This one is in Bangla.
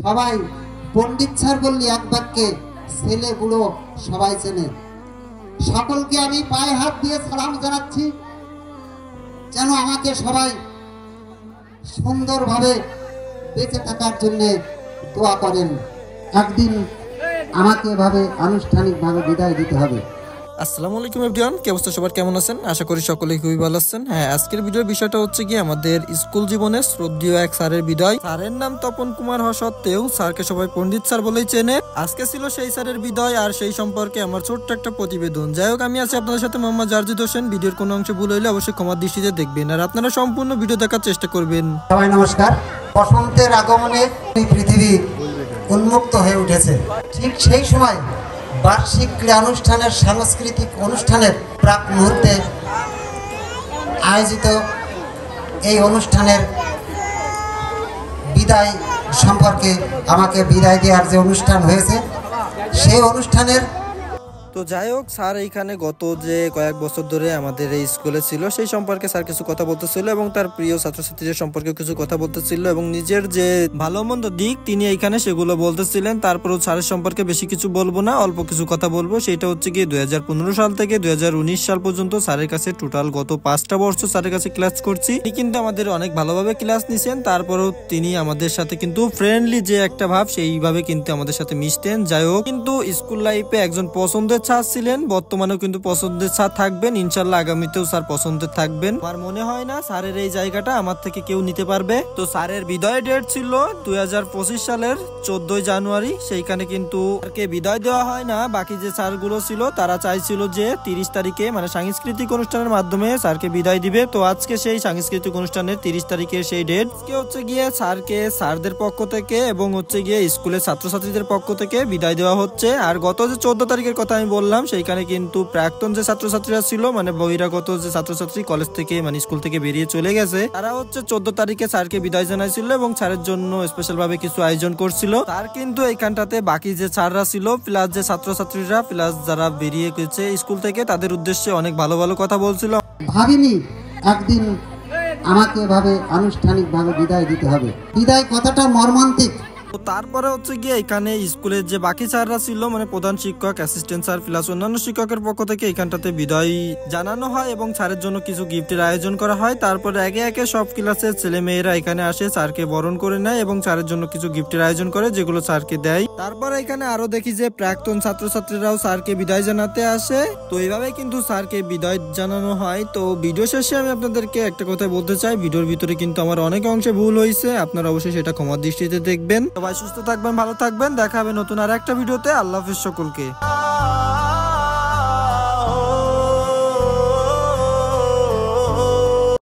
সবাই পণ্ডিত স্যার বললি এক বাক্যে ছেলে বুড়ো সবাই চেনে। সকলকে আমি পায়ে হাত দিয়ে সালাম জানাচ্ছি, যেন আমাকে সবাই সুন্দরভাবে বেঁচে থাকার জন্য দোয়া করেন। একদিন আমাকে এভাবে আনুষ্ঠানিকভাবে বিদায় দিতে হবে। আসসালামু আলাইকুম এভরিওয়ান, কি অবস্থা সবার, কেমন আছেন? আশা করি সকলেই খুবই ভালো আছেন। হ্যাঁ, আজকের ভিডিওর বিষয়টা হচ্ছে কি আমাদের স্কুল জীবনের শ্রদ্ধেয় এক স্যারের বিদায়। স্যারের নাম তপন কুমার হওয়া সত্ত্বেও স্যারকে সবাই পণ্ডিত স্যার বলেই চেনে। আজকে ছিল সেই স্যারের বিদায়, আর সেই সম্পর্কে আমার ছোট্ট একটা প্রতিবেদন। যাই হোক, আমি আছি আপনাদের সাথে মোহাম্মদ জারজিদ হোসেন। ভিডিওর কোনো অংশ ভুল হইলে অবশ্যই ক্ষমার দৃষ্টিতে দেখবেন, আর আপনারা সম্পূর্ণ ভিডিও দেখার চেষ্টা করবেন। সবাই নমস্কার। বসন্তের আগমনে পৃথিবী উন্মুক্ত হয়ে উঠেছে। ঠিক সেই সময় বার্ষিক ক্রীড়া অনুষ্ঠানের সাংস্কৃতিক অনুষ্ঠানের প্রাক মুহূর্তে আয়োজিত এই অনুষ্ঠানের বিদায় সম্পর্কে আমাকে বিদায় দেওয়ার যে অনুষ্ঠান হয়েছে, সেই অনুষ্ঠানের তো যাই হোক, স্যার এইখানে গত যে কয়েক বছর ধরে আমাদের এই স্কুলে ছিল সেই সম্পর্কে স্যার কিছু কথা বলতেছিল, এবং তার প্রিয় ছাত্রছাত্রীদের সম্পর্কে কিছু কথা বলতেছিল, এবং নিজের যে ভালো মন্দ দিক তিনি এইখানে সেগুলো বলতেছিলেন। তারপরেও স্যারের সম্পর্কে বেশি কিছু বলবো না, অল্প কিছু কথা বলবো। সেটা হচ্ছে কি 2015 সাল থেকে 2019 সাল পর্যন্ত স্যারের কাছে টোটাল গত 5টা বছর স্যারের কাছে ক্লাস করছি। তিনি কিন্তু আমাদের অনেক ভালোভাবে ক্লাস নিছেন। তারপরেও তিনি আমাদের সাথে কিন্তু ফ্রেন্ডলি যে একটা ভাব, সেইভাবে কিন্তু আমাদের সাথে মিশতেন। যাই হোক, কিন্তু স্কুল লাইফে একজন পছন্দের স্যার ছিলেন, বর্তমানেও কিন্তু পছন্দের স্যার থাকবেন। ইনশাল্লাহ আগামীতেও স্যার পছন্দের থাকবেন। আমার মনে হয় না স্যারের এই জায়গাটা আমার থেকে কেউ নিতে পারবে। তো স্যারের বিদায় ডেট ছিল 2025 সালের 14 জানুয়ারি। সেইখানে কিন্তু স্যারকে বিদায় দেওয়া হয় না। বাকি যে স্যারগুলো ছিল তারা চাইছিল যে 30 তারিখে মানে সাংস্কৃতিক অনুষ্ঠানের মাধ্যমে স্যারকে বিদায় দিবে। তো আজকে সেই সাংস্কৃতিক অনুষ্ঠানের 30 তারিখে সেই ডেট। আজকে হচ্ছে গিয়ে স্যারকে স্যারদের পক্ষ থেকে এবং হচ্ছে গিয়ে স্কুলের ছাত্রছাত্রীদের পক্ষ থেকে বিদায় দেওয়া হচ্ছে। আর গত যে 14 তারিখের কথা আমি বললাম, সেইখানে কিন্তু প্রাক্তন যে ছাত্রছাত্রীরা ছিল, মানে বহিরাগত যে ছাত্রছাত্রী কলেজ থেকে মানে স্কুল থেকে বেরিয়ে চলে গেছে, তারা হচ্ছে 14 তারিখে স্যারকে বিদায় জানাইছিল এবং স্যারের জন্য স্পেশাল ভাবে কিছু আয়োজন করছিল। তার কিন্তু এইখানটাতে বাকি যে স্যাররা ছিল প্লাস যে ছাত্রছাত্রীরা প্লাস যারা বেরিয়ে গেছে স্কুল থেকে, তাদের উদ্দেশ্যে অনেক ভালো ভালো কথা বলছিল। ভাবিনি একদিন আমাকে এভাবে আনুষ্ঠানিকভাবে বিদায় দিতে হবে। বিদায় কথাটা মর্মান্তিক। তো তারপরে হচ্ছে গিয়ে এখানে স্কুলের যে বাকি স্যাররা ছিল, মানে প্রধান শিক্ষক, অ্যাসিস্ট্যান্ট স্যার প্লাস অন্যান্য শিক্ষকের পক্ষ থেকে এখানটাতে বিদায় জানানো হয় এবং স্যারের জন্য কিছু গিফটের আয়োজন করা হয়। তারপরে একে একে সব ক্লাসের ছেলে মেয়েরা এখানে আসে, স্যারকে বরণ করে নেয় এবং স্যারের জন্য কিছু গিফটের আয়োজন করে, যেগুলো স্যারকে দেয়। তারপরে এখানে আরো দেখি যে প্রাক্তন ছাত্রছাত্রীরাও স্যারকে বিদায় জানাতে আসে। তো এইভাবে কিন্তু স্যারকে বিদায় জানানো হয়। তো ভিডিও শেষে আমি আপনাদেরকে একটা কথা বলতে চাই, ভিডিওর ভিতরে কিন্তু আমার অনেক অংশে ভুল হয়েছে, আপনারা অবশ্যই সেটা ক্ষমার দৃষ্টিতে দেখবেন। সবাই সুস্থ থাকবেন, ভালো থাকবেন, দেখা হবে নতুন আর একটা ভিডিওতে। আল্লাহ হাফেজ সকলকে।